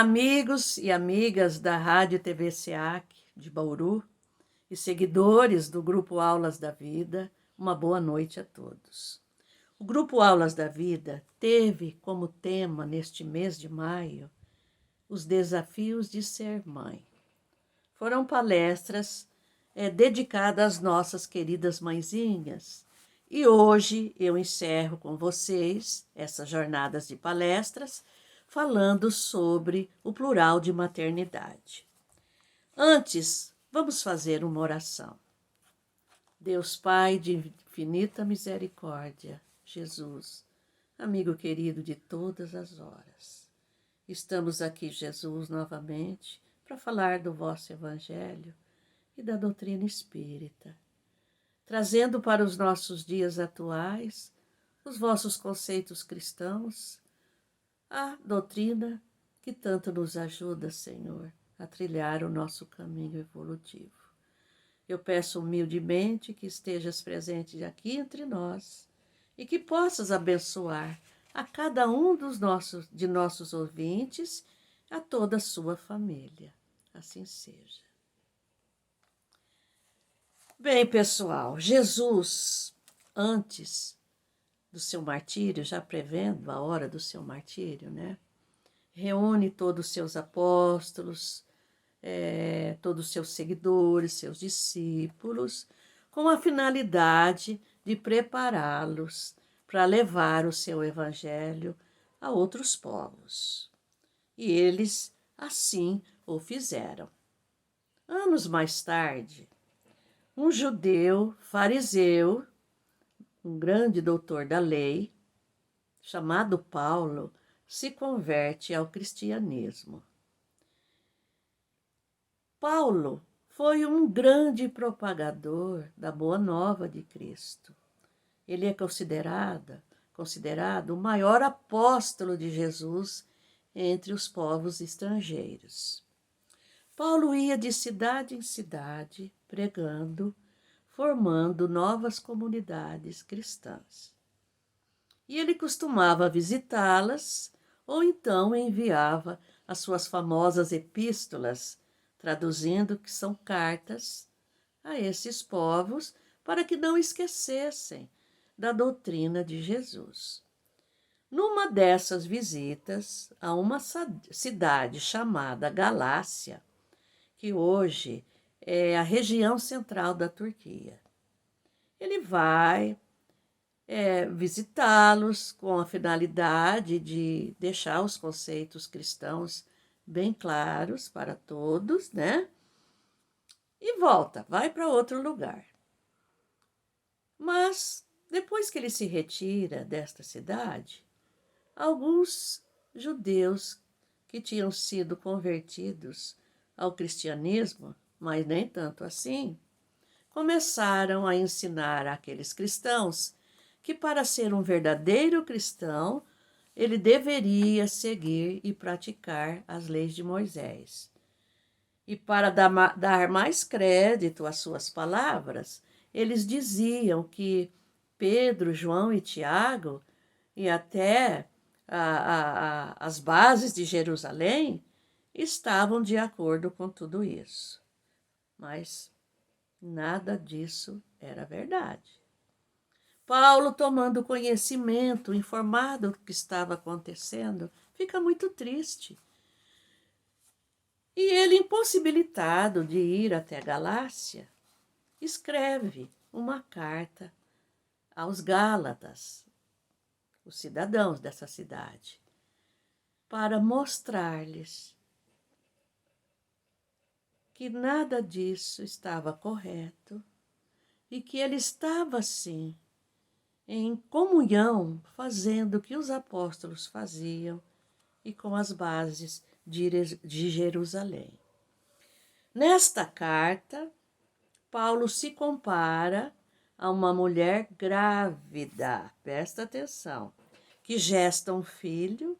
amigos e amigas da Rádio TV SEAC de Bauru e seguidores do Grupo Aulas da Vida, uma boa noite a todos. O Grupo Aulas da Vida teve como tema neste mês de maio os desafios de ser mãe. Foram palestras dedicadas às nossas queridas mãezinhas. E hoje eu encerro com vocês essas jornadas de palestras falando sobre o plural de maternidade. Antes, vamos fazer uma oração. Deus Pai de infinita misericórdia, Jesus, amigo querido de todas as horas, estamos aqui, Jesus, novamente para falar do vosso Evangelho e da doutrina espírita, trazendo para os nossos dias atuais os vossos conceitos cristãos, a doutrina que tanto nos ajuda, Senhor, a trilhar o nosso caminho evolutivo. Eu peço humildemente que estejas presente aqui entre nós e que possas abençoar a cada um de nossos ouvintes, a toda a sua família. Assim seja. Bem, pessoal, Jesus, antes do seu martírio, já prevendo a hora do seu martírio, né? Reúne todos os seus apóstolos, todos os seus seguidores, seus discípulos, com a finalidade de prepará-los para levar o seu evangelho a outros povos. E eles assim o fizeram. Anos mais tarde, um judeu fariseu, um grande doutor da lei, chamado Paulo, se converte ao cristianismo. Paulo foi um grande propagador da Boa Nova de Cristo. Ele é considerado o maior apóstolo de Jesus entre os povos estrangeiros. Paulo ia de cidade em cidade, pregando, formando novas comunidades cristãs. E ele costumava visitá-las ou então enviava as suas famosas epístolas, traduzindo que são cartas a esses povos para que não esquecessem da doutrina de Jesus. Numa dessas visitas a uma cidade chamada Galácia, que hoje é a região central da Turquia, ele vai visitá-los com a finalidade de deixar os conceitos cristãos bem claros para todos, né? E volta, vai para outro lugar. Mas, depois que ele se retira desta cidade, alguns judeus que tinham sido convertidos ao cristianismo, mas nem tanto assim, começaram a ensinar àqueles cristãos que para ser um verdadeiro cristão, ele deveria seguir e praticar as leis de Moisés. E para dar mais crédito às suas palavras, eles diziam que Pedro, João e Tiago, e até as bases de Jerusalém, estavam de acordo com tudo isso. Mas nada disso era verdade. Paulo, tomando conhecimento, informado do que estava acontecendo, fica muito triste. E ele, impossibilitado de ir até Galácia, escreve uma carta aos Gálatas, os cidadãos dessa cidade, para mostrar-lhes que nada disso estava correto e que ele estava, sim, em comunhão, fazendo o que os apóstolos faziam e com as bases de Jerusalém. Nesta carta, Paulo se compara a uma mulher grávida, presta atenção, que gesta um filho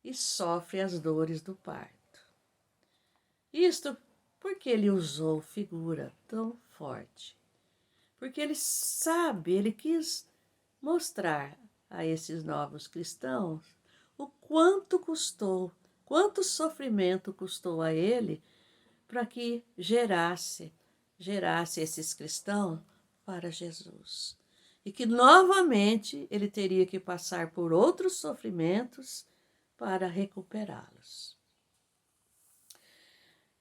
e sofre as dores do parto. Isto porque ele usou figura tão forte. Porque ele sabe, ele quis mostrar a esses novos cristãos o quanto custou quanto sofrimento custou a ele para que gerasse esses cristãos para Jesus. E que novamente ele teria que passar por outros sofrimentos para recuperá-los.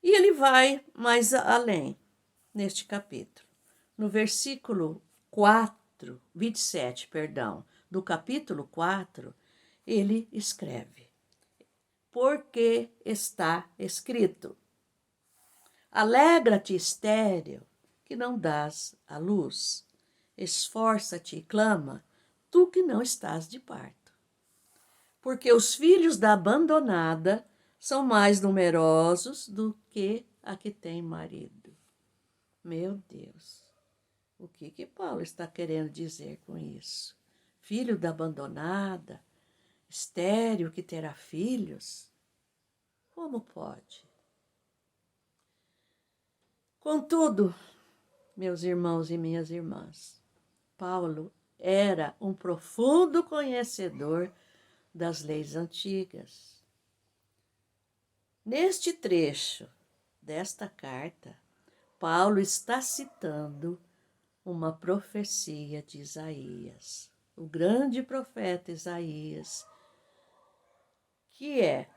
E ele vai mais além neste capítulo. No versículo 27, do capítulo 4, ele escreve: porque está escrito: alegra-te, estéril, que não dás à luz. Esforça-te e clama, tu que não estás de parto. Porque os filhos da abandonada são mais numerosos do que a que tem marido. Meu Deus, o que Paulo está querendo dizer com isso? Filho da abandonada, estéril que terá filhos? Como pode? Contudo, meus irmãos e minhas irmãs, Paulo era um profundo conhecedor das leis antigas. Neste trecho desta carta, Paulo está citando uma profecia de Isaías, o grande profeta Isaías, que é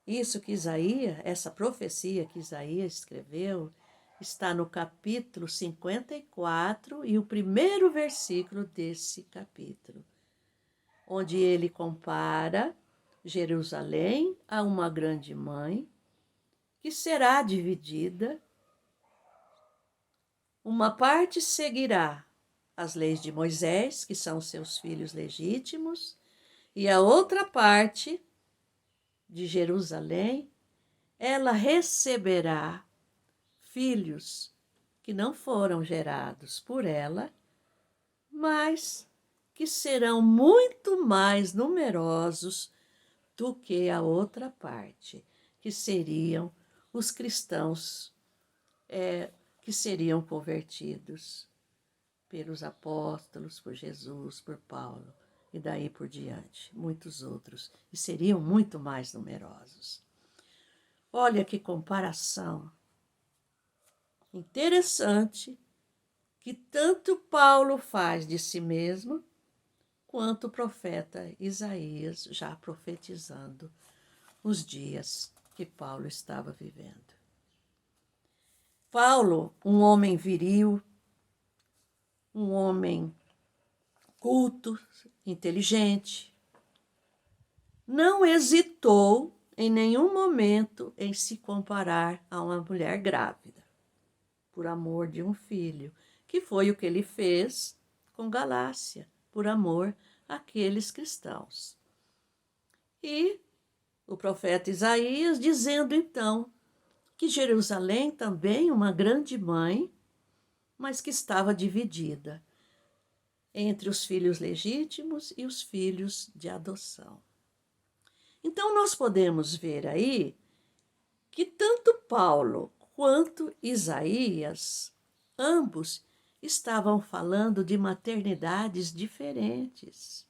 isso que Isaías, essa profecia que Isaías escreveu, está no capítulo 54 e o primeiro versículo desse capítulo, onde ele compara Jerusalém a uma grande mãe que será dividida. Uma parte seguirá as leis de Moisés, que são seus filhos legítimos, e a outra parte de Jerusalém, ela receberá filhos que não foram gerados por ela, mas que serão muito mais numerosos do que a outra parte, que seriam os cristãos que seriam convertidos pelos apóstolos, por Jesus, por Paulo e daí por diante, muitos outros, e seriam muito mais numerosos. Olha que comparação interessante que tanto Paulo faz de si mesmo, quanto o profeta Isaías já profetizando os dias que Paulo estava vivendo. Paulo, um homem viril, um homem culto, inteligente, não hesitou em nenhum momento em se comparar a uma mulher grávida, por amor de um filho, que foi o que ele fez com Galácia, por amor àqueles cristãos. E o profeta Isaías dizendo então que Jerusalém também uma grande mãe, mas que estava dividida entre os filhos legítimos e os filhos de adoção. Então nós podemos ver aí que tanto Paulo quanto Isaías, ambos estavam falando de maternidades diferentes,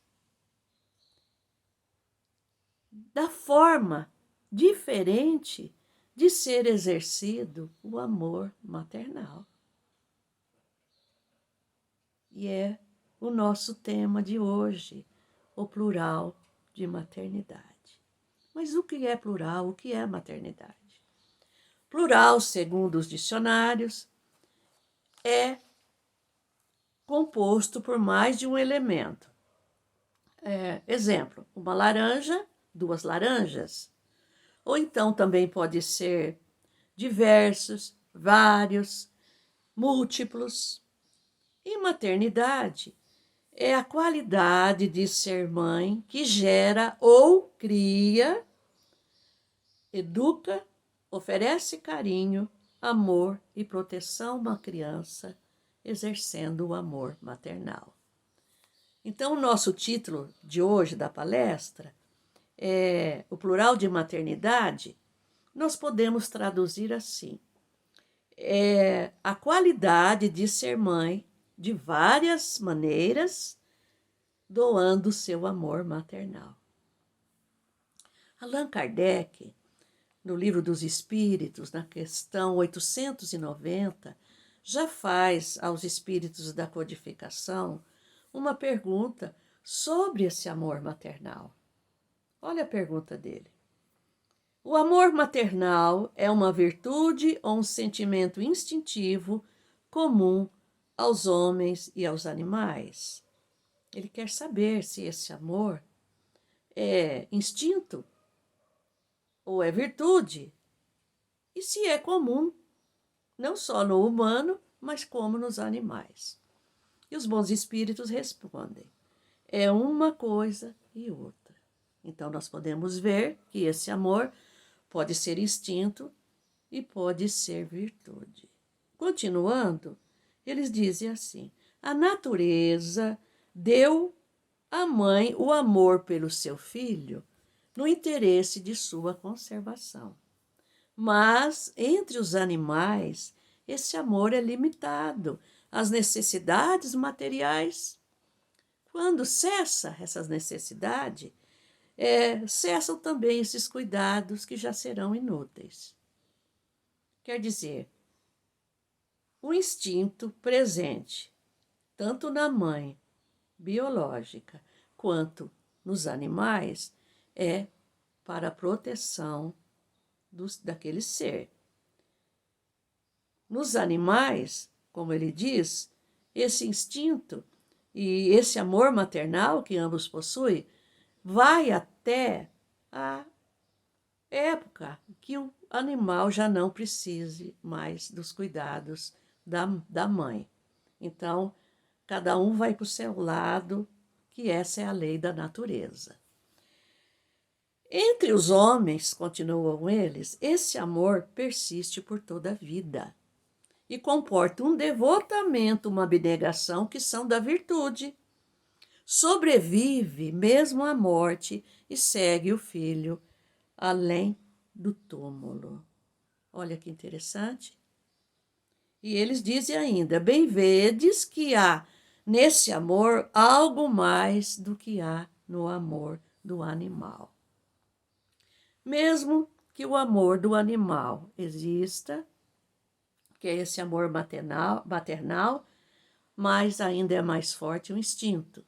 da forma diferente de ser exercido o amor maternal. E é o nosso tema de hoje, o plural de maternidade. Mas o que é plural? O que é maternidade? Plural, segundo os dicionários, é composto por mais de um elemento. Exemplo, uma laranja, duas laranjas. Ou então também pode ser diversos, vários, múltiplos. E maternidade é a qualidade de ser mãe que gera ou cria, educa, oferece carinho, amor e proteção a uma criança, exercendo o amor maternal. Então, o nosso título de hoje da palestra é o plural de maternidade. Nós podemos traduzir assim: é a qualidade de ser mãe de várias maneiras, doando seu amor maternal. Allan Kardec, no Livro dos Espíritos, na questão 890, já faz aos espíritos da codificação uma pergunta sobre esse amor maternal. Olha a pergunta dele. O amor maternal é uma virtude ou um sentimento instintivo comum aos homens e aos animais? Ele quer saber se esse amor é instinto ou é virtude e se é comum, não só no humano, mas como nos animais. E os bons espíritos respondem: é uma coisa e outra. Então, nós podemos ver que esse amor pode ser instinto e pode ser virtude. Continuando, eles dizem assim: a natureza deu à mãe o amor pelo seu filho no interesse de sua conservação. Mas, entre os animais, esse amor é limitado às necessidades materiais. Quando cessa essas necessidades, cessam também esses cuidados que já serão inúteis. Quer dizer, o instinto presente, tanto na mãe biológica quanto nos animais, é para a proteção daquele ser. Nos animais, como ele diz, esse instinto e esse amor maternal que ambos possuem vai até a época que o animal já não precise mais dos cuidados da mãe. Então, cada um vai para o seu lado, que essa é a lei da natureza. Entre os homens, continuam eles, esse amor persiste por toda a vida e comporta um devotamento, uma abnegação que são da virtude. Sobrevive mesmo à morte e segue o filho além do túmulo. Olha que interessante. E eles dizem ainda: bem vedes que há nesse amor algo mais do que há no amor do animal. Mesmo que o amor do animal exista, que é esse amor maternal, mas ainda é mais forte o instinto.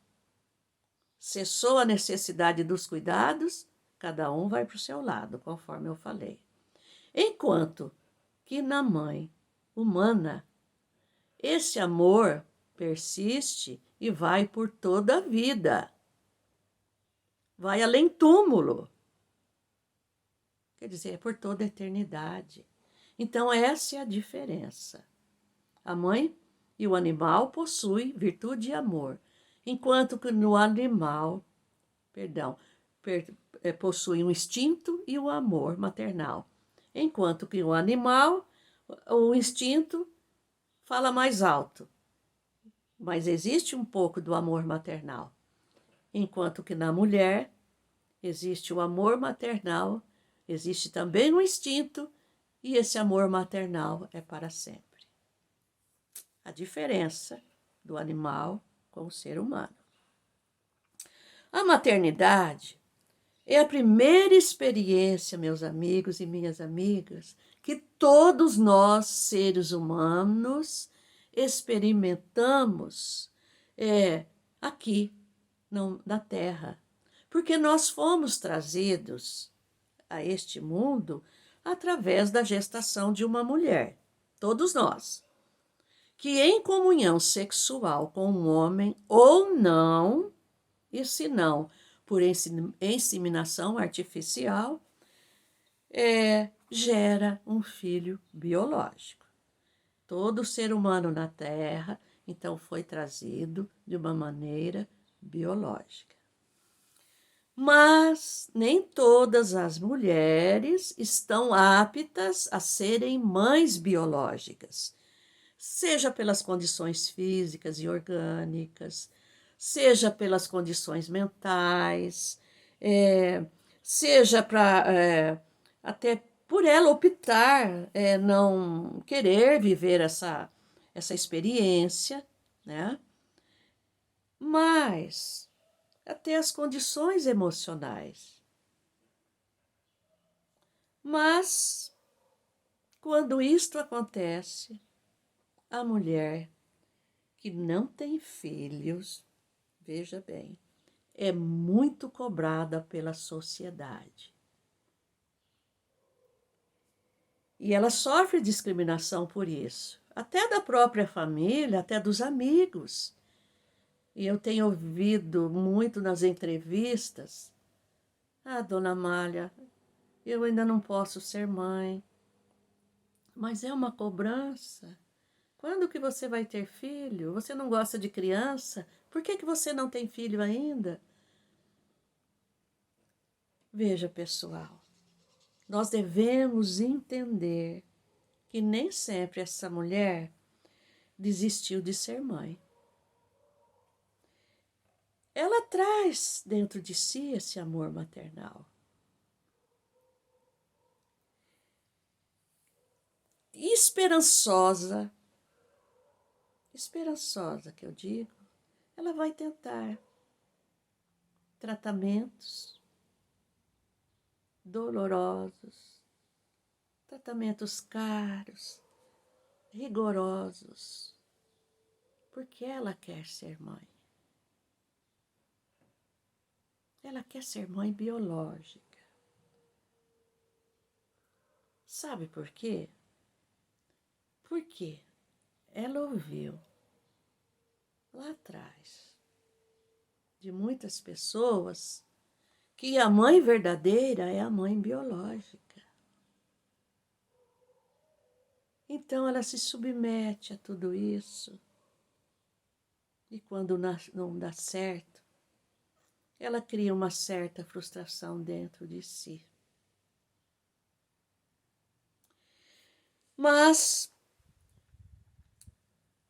Cessou a necessidade dos cuidados, cada um vai para o seu lado, conforme eu falei. Enquanto que na mãe humana, esse amor persiste e vai por toda a vida. Vai além túmulo. Quer dizer, é por toda a eternidade. Então, essa é a diferença. A mãe e o animal possuem virtude e amor, enquanto que no animal, possui um instinto e o amor maternal. Enquanto que o animal, o instinto fala mais alto, mas existe um pouco do amor maternal. Enquanto que na mulher existe o amor maternal, existe também o instinto, e esse amor maternal é para sempre. A diferença do animal com o ser humano. A maternidade é a primeira experiência, meus amigos e minhas amigas, que todos nós, seres humanos, experimentamos aqui na Terra. Porque nós fomos trazidos a este mundo através da gestação de uma mulher, todos nós, que em comunhão sexual com um homem ou não, e se não por inseminação artificial, gera um filho biológico. Todo ser humano na Terra, então, foi trazido de uma maneira biológica. Mas nem todas as mulheres estão aptas a serem mães biológicas, seja pelas condições físicas e orgânicas, seja pelas condições mentais, seja até por ela optar não querer viver essa experiência, né? Mas até as condições emocionais. Mas, quando isto acontece, a mulher que não tem filhos, veja bem, é muito cobrada pela sociedade. E ela sofre discriminação por isso, até da própria família, até dos amigos. E eu tenho ouvido muito nas entrevistas: ah, dona Amália, eu ainda não posso ser mãe, mas é uma cobrança. Quando que você vai ter filho? Você não gosta de criança? Por que que você não tem filho ainda? Veja, pessoal, nós devemos entender que nem sempre essa mulher desistiu de ser mãe. Ela traz dentro de si esse amor maternal. E esperançosa que eu digo, ela vai tentar tratamentos dolorosos, tratamentos caros, rigorosos, porque ela quer ser mãe. Ela quer ser mãe biológica. Sabe por quê? Porque ela ouviu lá atrás de muitas pessoas que a mãe verdadeira é a mãe biológica. Então ela se submete a tudo isso. E quando não dá certo, ela cria uma certa frustração dentro de si. Mas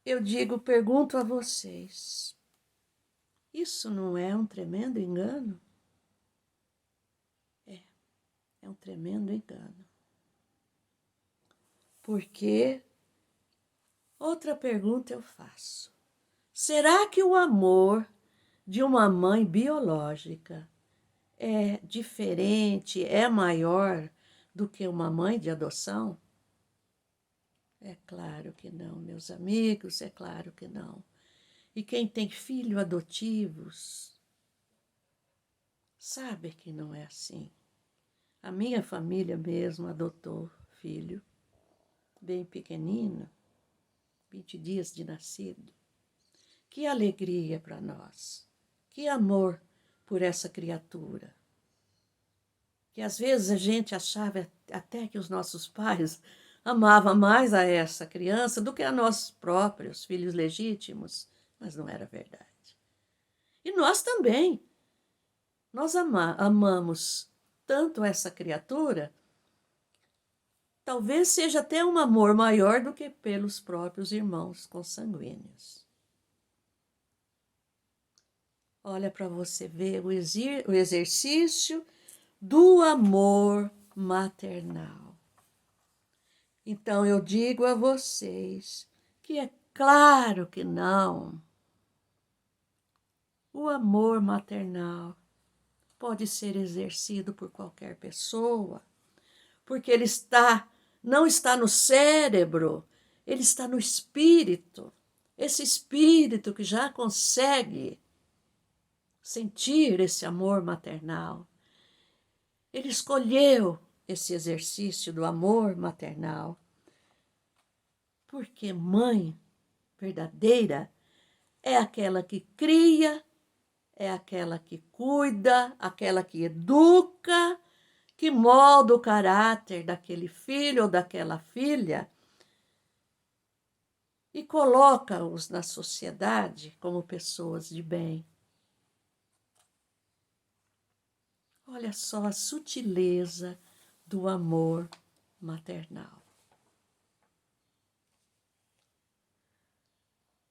eu pergunto a vocês, isso não é um tremendo engano? É um tremendo engano. Porque, outra pergunta eu faço: será que o amor de uma mãe biológica é diferente, é maior do que uma mãe de adoção? É claro que não, meus amigos, é claro que não. E quem tem filhos adotivos sabe que não é assim. A minha família mesmo adotou filho, bem pequenino, 20 dias de nascido. Que alegria para nós, que amor por essa criatura. Que às vezes a gente achava até que os nossos pais amavam mais a essa criança do que a nós próprios, filhos legítimos, mas não era verdade. E nós também, nós amamos tanto essa criatura, talvez seja até um amor maior do que pelos próprios irmãos consanguíneos. Olha para você ver o exercício do amor maternal. Então eu digo a vocês que é claro que não. O amor maternal pode ser exercido por qualquer pessoa, porque ele não está no cérebro, ele está no espírito. Esse espírito que já consegue sentir esse amor maternal. Ele escolheu esse exercício do amor maternal, porque mãe verdadeira é aquela que cria, é aquela que cuida, aquela que educa, que molda o caráter daquele filho ou daquela filha e coloca-os na sociedade como pessoas de bem. Olha só a sutileza do amor maternal.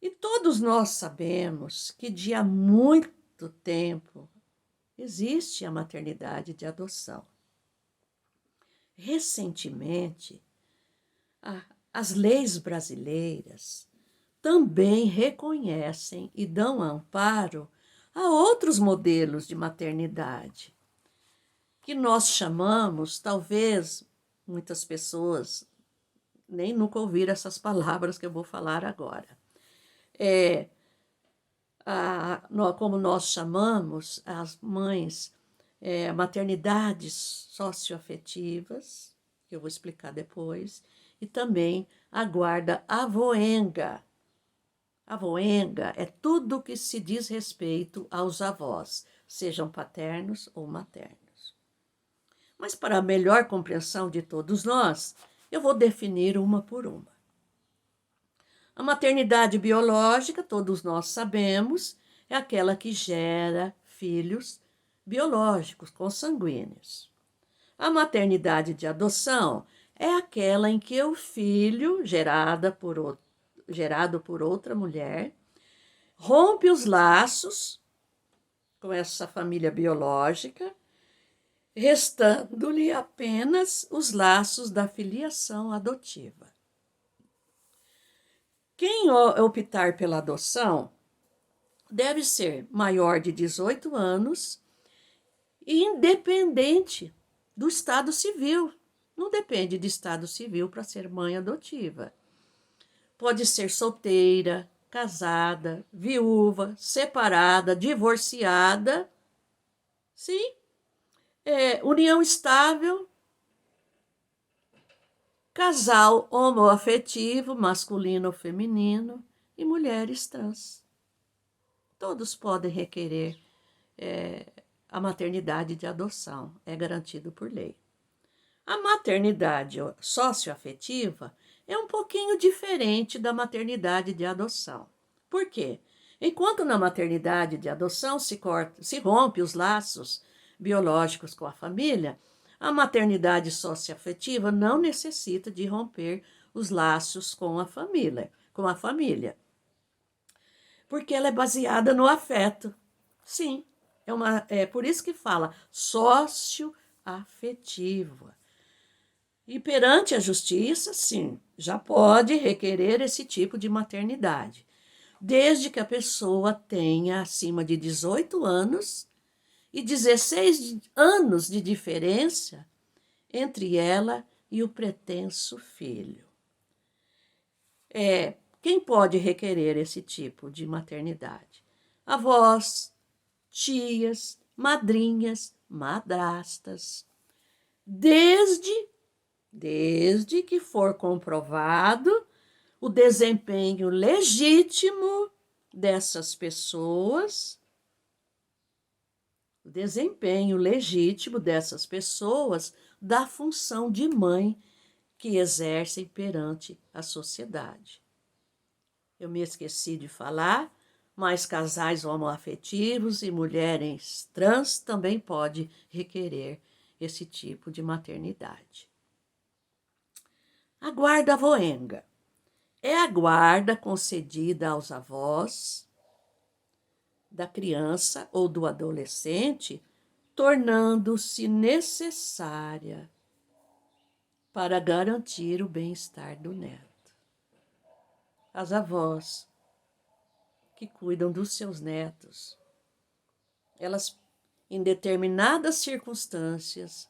E todos nós sabemos que de há muito tempo existe a maternidade de adoção. Recentemente, as leis brasileiras também reconhecem e dão amparo a outros modelos de maternidade, que nós chamamos, talvez Muitas pessoas nem nunca ouviram essas palavras que eu vou falar agora. Como nós chamamos as mães, maternidades socioafetivas, que eu vou explicar depois, e também a guarda avoenga. Avoenga é tudo que se diz respeito aos avós, sejam paternos ou maternos. Mas para a melhor compreensão de todos nós, eu vou definir uma por uma. A maternidade biológica, todos nós sabemos, é aquela que gera filhos biológicos, consanguíneos. A maternidade de adoção é aquela em que o filho, gerado por outra mulher, rompe os laços com essa família biológica, restando-lhe apenas os laços da filiação adotiva. Quem optar pela adoção deve ser maior de 18 anos e independente do estado civil. Não depende de estado civil para ser mãe adotiva. Pode ser solteira, casada, viúva, separada, divorciada. Sim, união estável, casal homoafetivo, masculino ou feminino, e mulheres trans. Todos podem requerer a maternidade de adoção, é garantido por lei. A maternidade socioafetiva é um pouquinho diferente da maternidade de adoção. Por quê? Enquanto na maternidade de adoção se rompe os laços biológicos com a família, a maternidade socioafetiva não necessita de romper os laços com a família, porque ela é baseada no afeto. Sim, é por isso que fala socioafetiva. E perante a justiça, sim, já pode requerer esse tipo de maternidade, desde que a pessoa tenha acima de 18 anos e 16 anos de diferença entre ela e o pretenso filho. Quem pode requerer esse tipo de maternidade? Avós, tias, madrinhas, madrastas, desde que for comprovado o desempenho legítimo dessas pessoas, da função de mãe que exercem perante a sociedade. Eu me esqueci de falar, mas casais homoafetivos e mulheres trans também podem requerer esse tipo de maternidade. A guarda avoenga é a guarda concedida aos avós da criança ou do adolescente, tornando-se necessária para garantir o bem-estar do neto. As avós que cuidam dos seus netos, elas, em determinadas circunstâncias,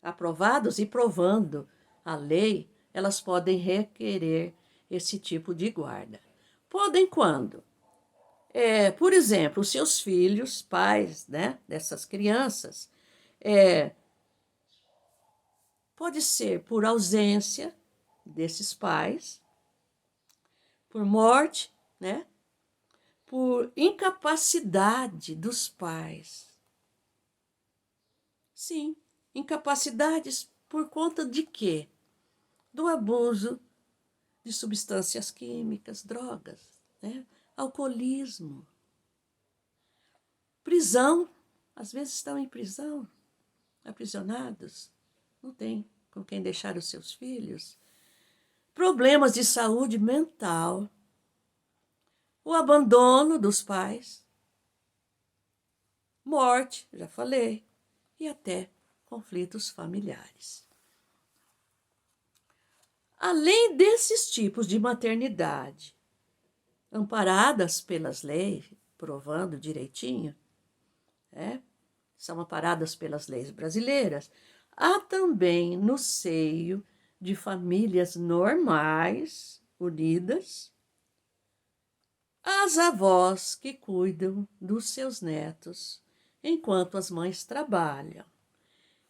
aprovados e provando a lei, elas podem requerer esse tipo de guarda. Podem quando? Por exemplo, os seus filhos, pais, né, dessas crianças, pode ser por ausência desses pais, por morte, né, por incapacidade dos pais. Sim, incapacidades por conta de quê? Do abuso de substâncias químicas, drogas, né? Alcoolismo. Prisão, às vezes estão em prisão, aprisionados, não tem com quem deixar os seus filhos. Problemas de saúde mental, o abandono dos pais, morte, já falei, e até conflitos familiares. Além desses tipos de maternidade, amparadas pelas leis, provando direitinho, são amparadas pelas leis brasileiras, há também no seio de famílias normais, unidas, as avós que cuidam dos seus netos enquanto as mães trabalham.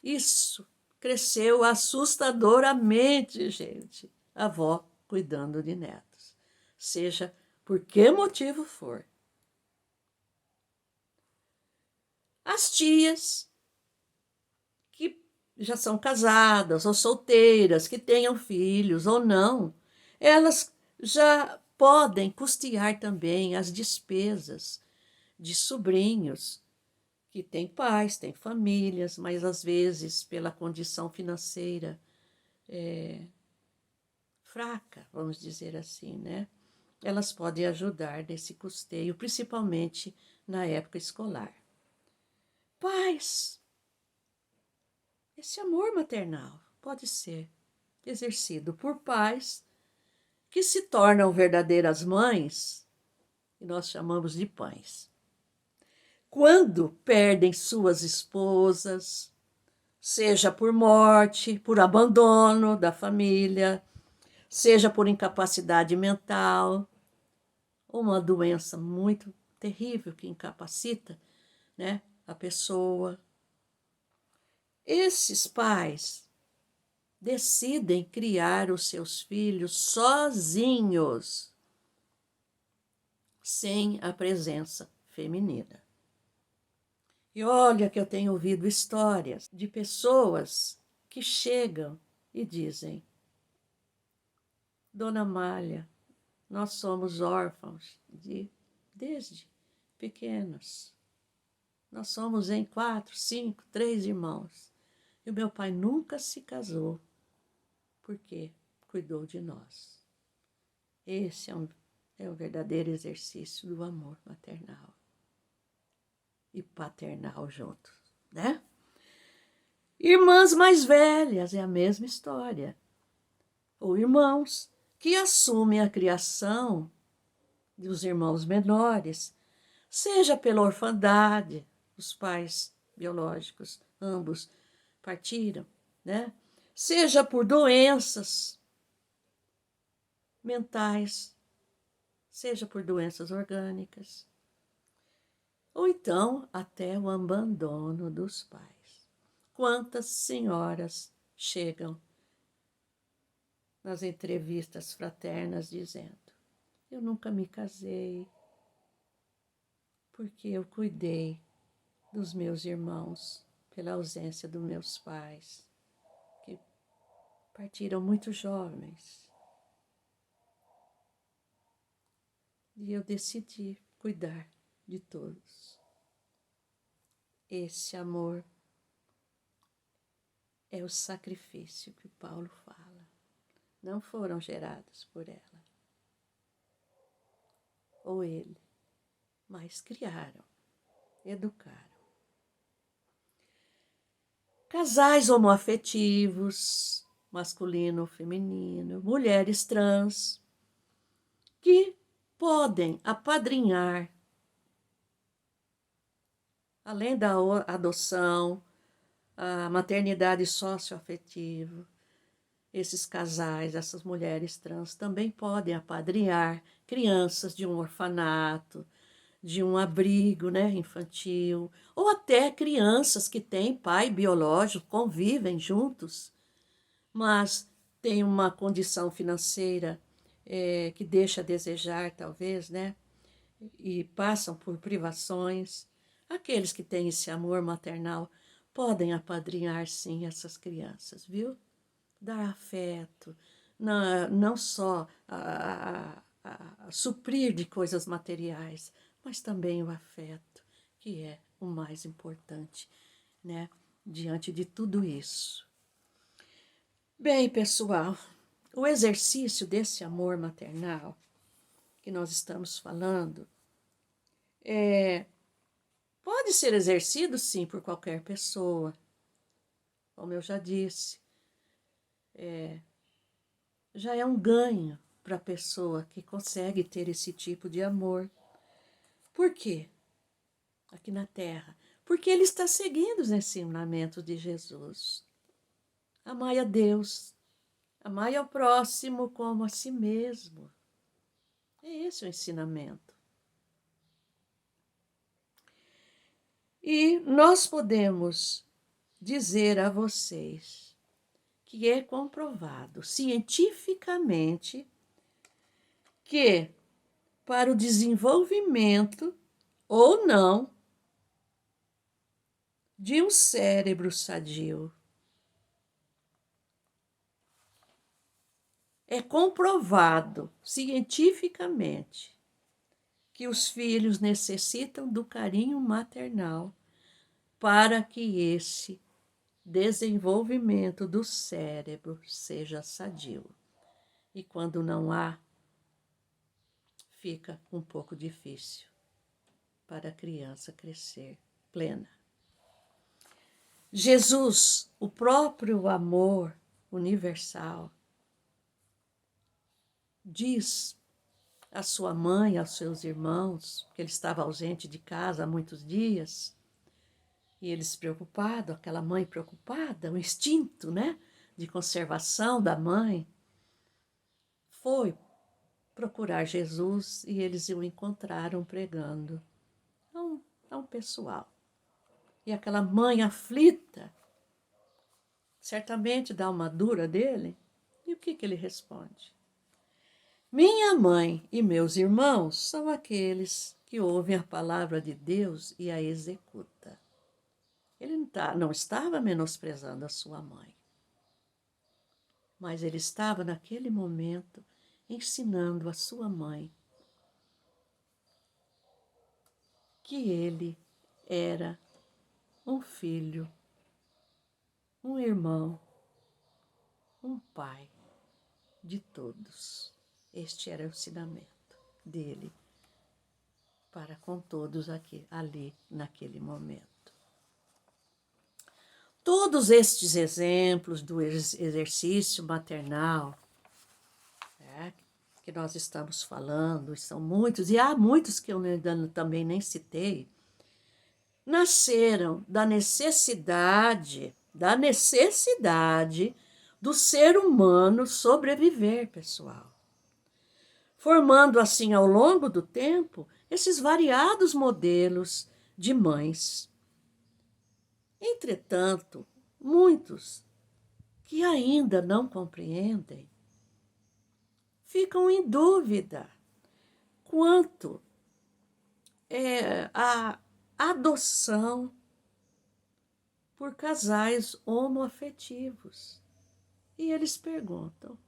Isso cresceu assustadoramente, gente. A avó cuidando de netos, seja por que motivo for. As tias que já são casadas ou solteiras, que tenham filhos ou não, elas já podem custear também as despesas de sobrinhos que têm pais, têm famílias, mas às vezes, pela condição financeira fraca, vamos dizer assim, né? Elas podem ajudar nesse custeio, principalmente na época escolar. Pais, esse amor maternal pode ser exercido por pais que se tornam verdadeiras mães, que nós chamamos de pães, quando perdem suas esposas, seja por morte, por abandono da família, seja por incapacidade mental, uma doença muito terrível que incapacita, né, a pessoa. Esses pais decidem criar os seus filhos sozinhos, sem a presença feminina. E olha que eu tenho ouvido histórias de pessoas que chegam e dizem: Dona Amália, nós somos órfãos desde pequenos. Nós somos em 4, 5, 3 irmãos. E o meu pai nunca se casou porque cuidou de nós. Esse é um verdadeiro exercício do amor maternal e paternal juntos, né? Irmãs mais velhas é a mesma história. Ou irmãos que assumem a criação dos irmãos menores, seja pela orfandade, os pais biológicos, ambos partiram, né? Seja por doenças mentais, seja por doenças orgânicas, ou então até o abandono dos pais. Quantas senhoras chegam nas entrevistas fraternas dizendo: eu nunca me casei porque eu cuidei dos meus irmãos pela ausência dos meus pais, que partiram muito jovens. E eu decidi cuidar de todos. Esse amor é o sacrifício que Paulo fala. Não foram gerados por ela ou ele, mas criaram, educaram. Casais homoafetivos, masculino, feminino, mulheres trans, que podem apadrinhar, além da adoção, a maternidade socioafetiva. Esses casais, essas mulheres trans também podem apadrinhar crianças de um orfanato, de um abrigo, né, infantil, ou até crianças que têm pai biológico, convivem juntos, mas têm uma condição financeira que deixa a desejar, talvez, né, e passam por privações. Aqueles que têm esse amor maternal podem apadrinhar, sim, essas crianças, viu? Dar afeto, não só a suprir de coisas materiais, mas também o afeto, que é o mais importante, né, diante de tudo isso. Bem, pessoal, o exercício desse amor maternal que nós estamos falando pode ser exercido, sim, por qualquer pessoa. Como eu já disse, já é um ganho para a pessoa que consegue ter esse tipo de amor. Por quê? Aqui na Terra. Porque ele está seguindo os ensinamentos de Jesus. Amai a Deus, amai ao próximo como a si mesmo. É esse o ensinamento. E nós podemos dizer a vocês que é comprovado cientificamente que para o desenvolvimento ou não de um cérebro sadio, é comprovado cientificamente que os filhos necessitam do carinho maternal para que esse desenvolvimento do cérebro seja sadio. E quando não há, fica um pouco difícil para a criança crescer plena. Jesus, o próprio amor universal, diz à sua mãe, aos seus irmãos, que ele estava ausente de casa há muitos dias, e eles preocupados, aquela mãe preocupada, o instinto, né, de conservação da mãe, foi procurar Jesus e eles o encontraram pregando a um pessoal. E aquela mãe aflita, certamente dá uma dura dele, e o que ele responde? Minha mãe e meus irmãos são aqueles que ouvem a palavra de Deus e a executam. Ele não estava menosprezando a sua mãe, mas ele estava naquele momento ensinando a sua mãe que ele era um filho, um irmão, um pai de todos. Este era o ensinamento dele para com todos aqui, ali, naquele momento. Todos estes exemplos do exercício maternal, né, que nós estamos falando, são muitos, e há muitos que eu também nem citei, nasceram da necessidade do ser humano sobreviver, pessoal. Formando assim, ao longo do tempo, esses variados modelos de mães. Entretanto, muitos que ainda não compreendem ficam em dúvida quanto à adoção por casais homoafetivos. E eles perguntam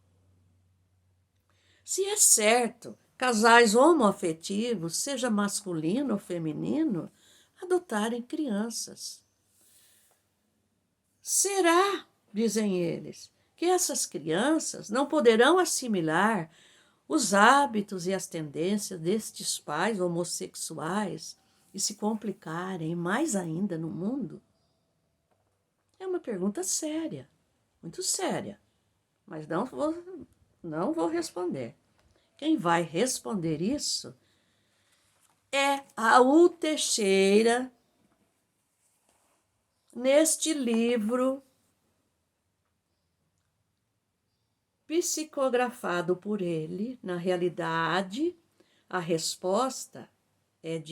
se é certo casais homoafetivos, seja masculino ou feminino, adotarem crianças. Será, dizem eles, que essas crianças não poderão assimilar os hábitos e as tendências destes pais homossexuais e se complicarem mais ainda no mundo? É uma pergunta séria, muito séria, mas não vou responder. Quem vai responder isso é Raul Teixeira, neste livro psicografado por ele. Na realidade, a resposta é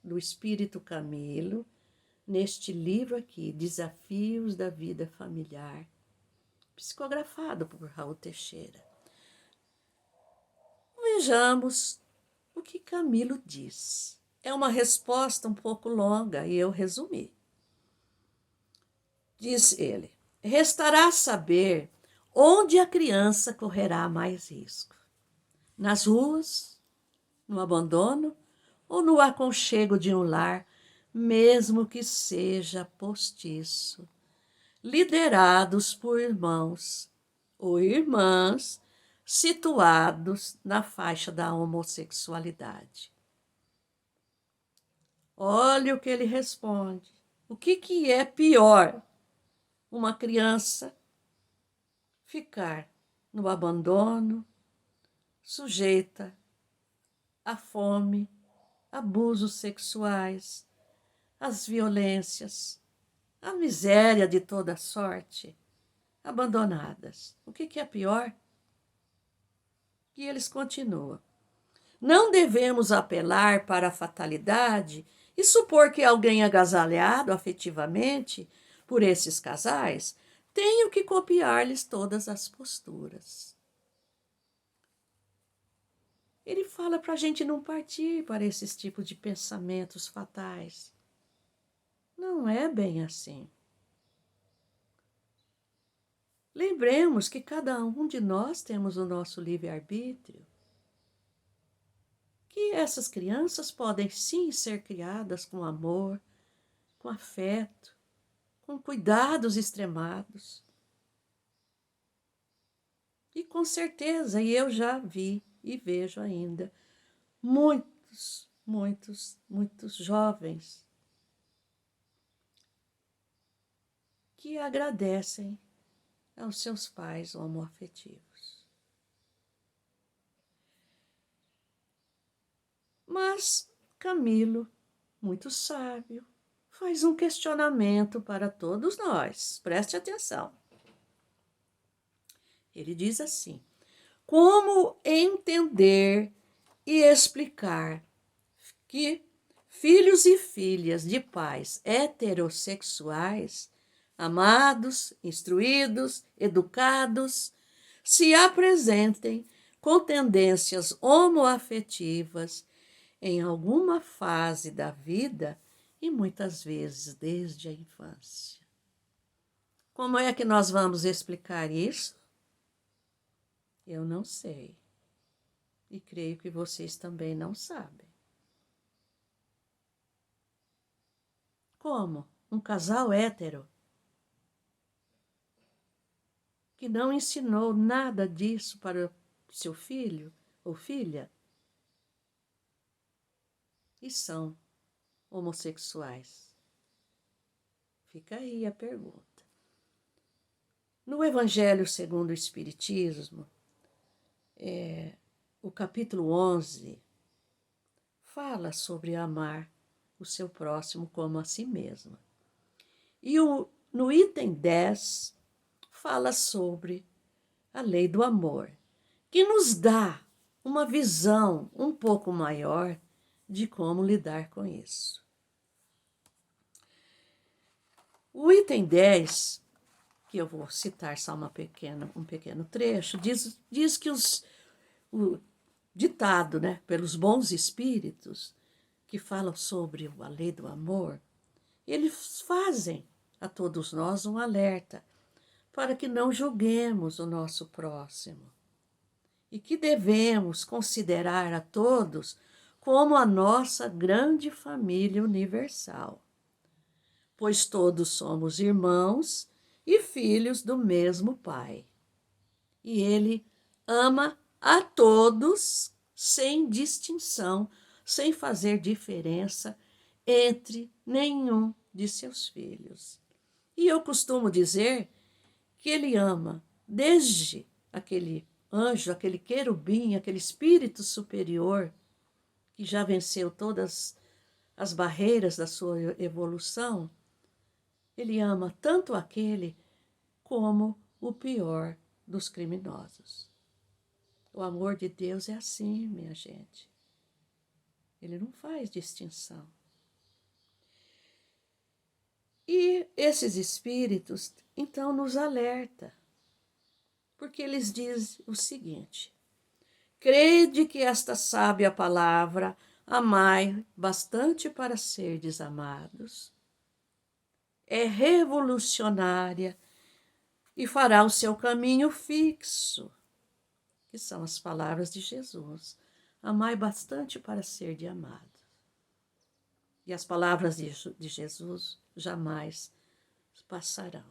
do Espírito Camilo, neste livro aqui, Desafios da Vida Familiar, psicografado por Raul Teixeira. Vejamos o que Camilo diz. É uma resposta um pouco longa e eu resumi. Diz ele: restará saber onde a criança correrá mais risco. Nas ruas, no abandono ou no aconchego de um lar, mesmo que seja postiço, liderados por irmãos ou irmãs situados na faixa da homossexualidade. Olha o que ele responde. O que é pior? Uma criança ficar no abandono, sujeita à fome, abusos sexuais, as violências, a miséria de toda sorte, abandonadas. O que é pior? E eles continuam. Não devemos apelar para a fatalidade e supor que alguém agasalhado afetivamente por esses casais tenha que copiar-lhes todas as posturas. Ele fala para a gente não partir para esses tipos de pensamentos fatais. Não é bem assim. Lembremos que cada um de nós temos o nosso livre-arbítrio. Que essas crianças podem sim ser criadas com amor, com afeto, com cuidados extremados. E com certeza, e eu já vi e vejo ainda, muitos jovens que agradecem aos seus pais homoafetivos. Mas Camilo, muito sábio, faz um questionamento para todos nós. Preste atenção. Ele diz assim: como entender e explicar que filhos e filhas de pais heterossexuais, amados, instruídos, educados, se apresentem com tendências homoafetivas em alguma fase da vida e muitas vezes desde a infância? Como é que nós vamos explicar isso? Eu não sei. E creio que vocês também não sabem. Como um casal hétero que não ensinou nada disso para o seu filho ou filha e são homossexuais? Fica aí a pergunta. No Evangelho segundo o Espiritismo, o capítulo 11 fala sobre amar o seu próximo como a si mesmo. E no item 10 fala sobre a lei do amor, que nos dá uma visão um pouco maior de como lidar com isso. O item 10, que eu vou citar só um pequeno trecho, diz que o ditado, né, pelos bons espíritos que falam sobre a lei do amor, eles fazem a todos nós um alerta para que não julguemos o nosso próximo e que devemos considerar a todos como a nossa grande família universal, pois todos somos irmãos e filhos do mesmo Pai. E Ele ama a todos sem distinção, sem fazer diferença entre nenhum de seus filhos. E eu costumo dizer que Ele ama desde aquele anjo, aquele querubim, aquele espírito superior que já venceu todas as barreiras da sua evolução. Ele ama tanto aquele como o pior dos criminosos. O amor de Deus é assim, minha gente. Ele não faz distinção. E esses espíritos, então, nos alertam, porque eles dizem o seguinte: crede que esta sábia palavra, amai bastante para serdes amados, é revolucionária e fará o seu caminho fixo, que são as palavras de Jesus. Amai bastante para ser amado. E as palavras de Jesus jamais passarão.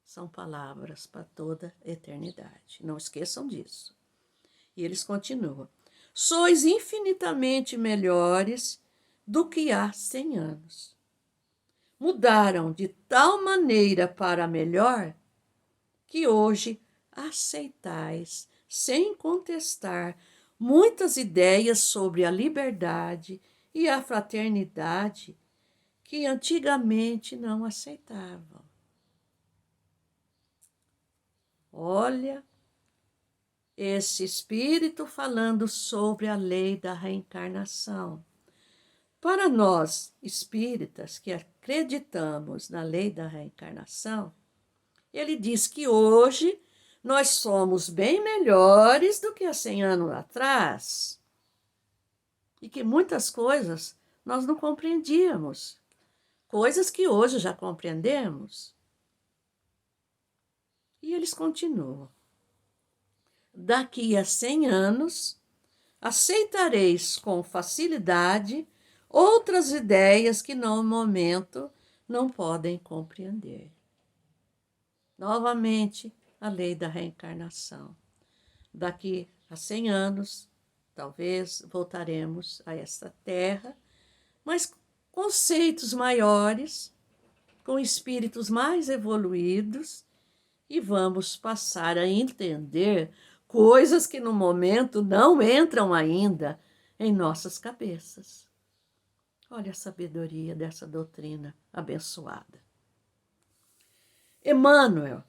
São palavras para toda a eternidade. Não esqueçam disso. E eles continuam: sois infinitamente melhores do que há 100 anos. Mudaram de tal maneira para melhor que hoje aceitais, sem contestar, muitas ideias sobre a liberdade e a fraternidade que antigamente não aceitavam. Olha, esse espírito falando sobre a lei da reencarnação. Para nós espíritas que acreditamos na lei da reencarnação, ele diz que hoje nós somos bem melhores do que há 100 anos atrás e que muitas coisas nós não compreendíamos, coisas que hoje já compreendemos. E eles continuam. Daqui a 100 anos, aceitareis com facilidade outras ideias que no momento não podem compreender. Novamente, a lei da reencarnação. Daqui a 100 anos, talvez voltaremos a esta terra, mas conceitos maiores, com espíritos mais evoluídos, e vamos passar a entender coisas que no momento não entram ainda em nossas cabeças. Olha a sabedoria dessa doutrina abençoada. Emmanuel,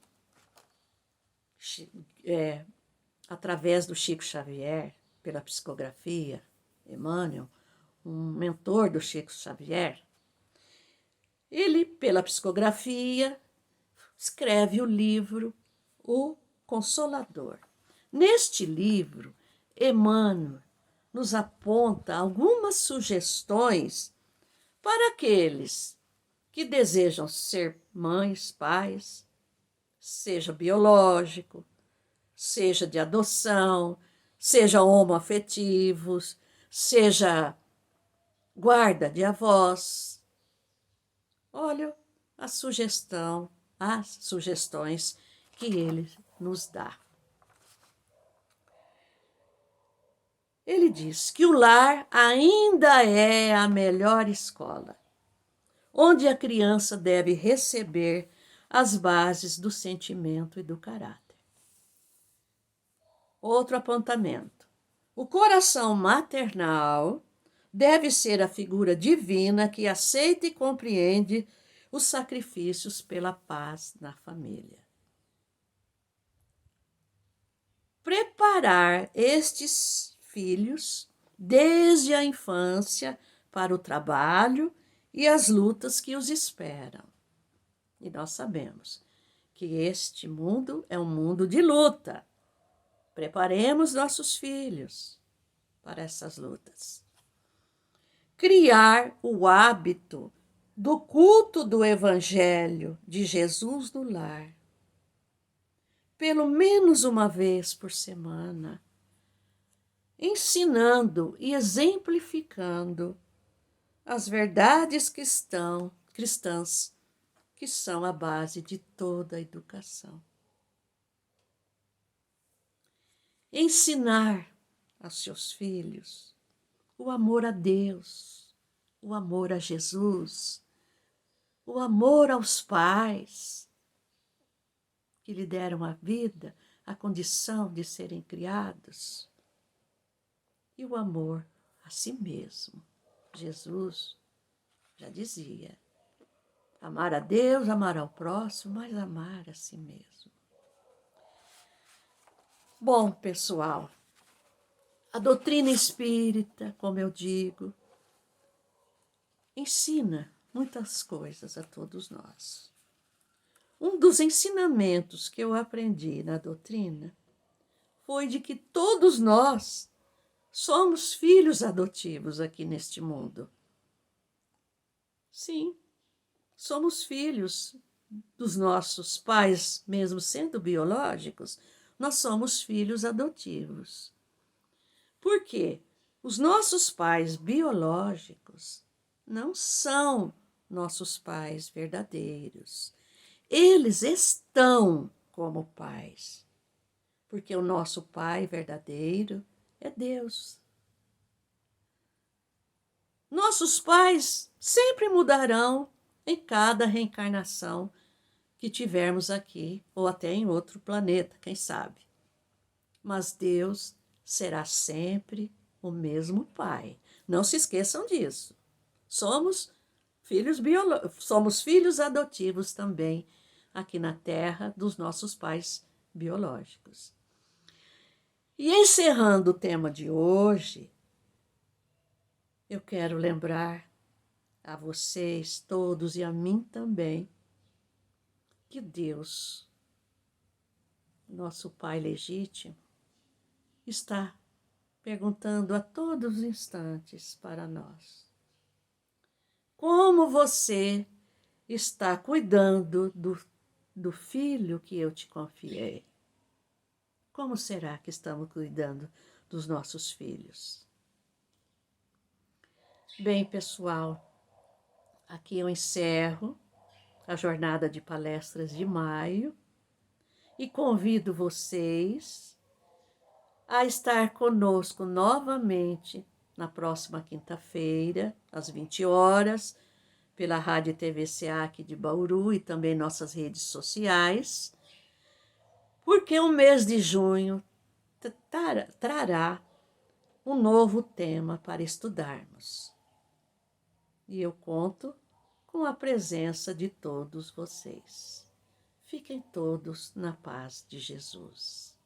através do Chico Xavier, pela psicografia, Emmanuel, um mentor do Chico Xavier, ele, pela psicografia, escreve o livro O Consolador. Neste livro, Emmanuel nos aponta algumas sugestões para aqueles que desejam ser mães, pais, seja biológico, seja de adoção, seja homoafetivos, seja guarda de avós. Olha as sugestões que ele nos dá. Ele diz que o lar ainda é a melhor escola, onde a criança deve receber as bases do sentimento e do caráter. Outro apontamento. O coração maternal deve ser a figura divina que aceita e compreende os sacrifícios pela paz na família. Preparar estes filhos desde a infância para o trabalho e as lutas que os esperam. E nós sabemos que este mundo é um mundo de luta. Preparemos nossos filhos para essas lutas. Criar o hábito do culto do Evangelho de Jesus no lar, pelo menos uma vez por semana, ensinando e exemplificando as verdades cristãs, que são a base de toda a educação. Ensinar aos seus filhos o amor a Deus, o amor a Jesus, o amor aos pais que lhe deram a vida, a condição de serem criados, e o amor a si mesmo. Jesus já dizia: amar a Deus, amar ao próximo, mas amar a si mesmo. Bom, pessoal, a doutrina espírita, como eu digo, ensina muitas coisas a todos nós. Um dos ensinamentos que eu aprendi na doutrina foi de que todos nós somos filhos adotivos aqui neste mundo. Sim, somos filhos dos nossos pais, mesmo sendo biológicos, nós somos filhos adotivos. Por quê? Os nossos pais biológicos não são nossos pais verdadeiros. Eles estão como pais, porque o nosso pai verdadeiro é Deus. Nossos pais sempre mudarão em cada reencarnação que tivermos aqui, ou até em outro planeta, quem sabe. Mas Deus será sempre o mesmo Pai. Não se esqueçam disso. Somos somos filhos adotivos também aqui na terra dos nossos pais biológicos. E encerrando o tema de hoje, eu quero lembrar a vocês todos e a mim também que Deus, nosso Pai legítimo, está perguntando a todos os instantes para nós: como você está cuidando do filho que eu te confiei? Como será que estamos cuidando dos nossos filhos? Bem, pessoal, aqui eu encerro a jornada de palestras de maio e convido vocês a estar conosco novamente na próxima quinta-feira, às 20 horas, pela Rádio TV SEAC de Bauru e também nossas redes sociais, porque o mês de junho trará um novo tema para estudarmos. E eu conto com a presença de todos vocês. Fiquem todos na paz de Jesus.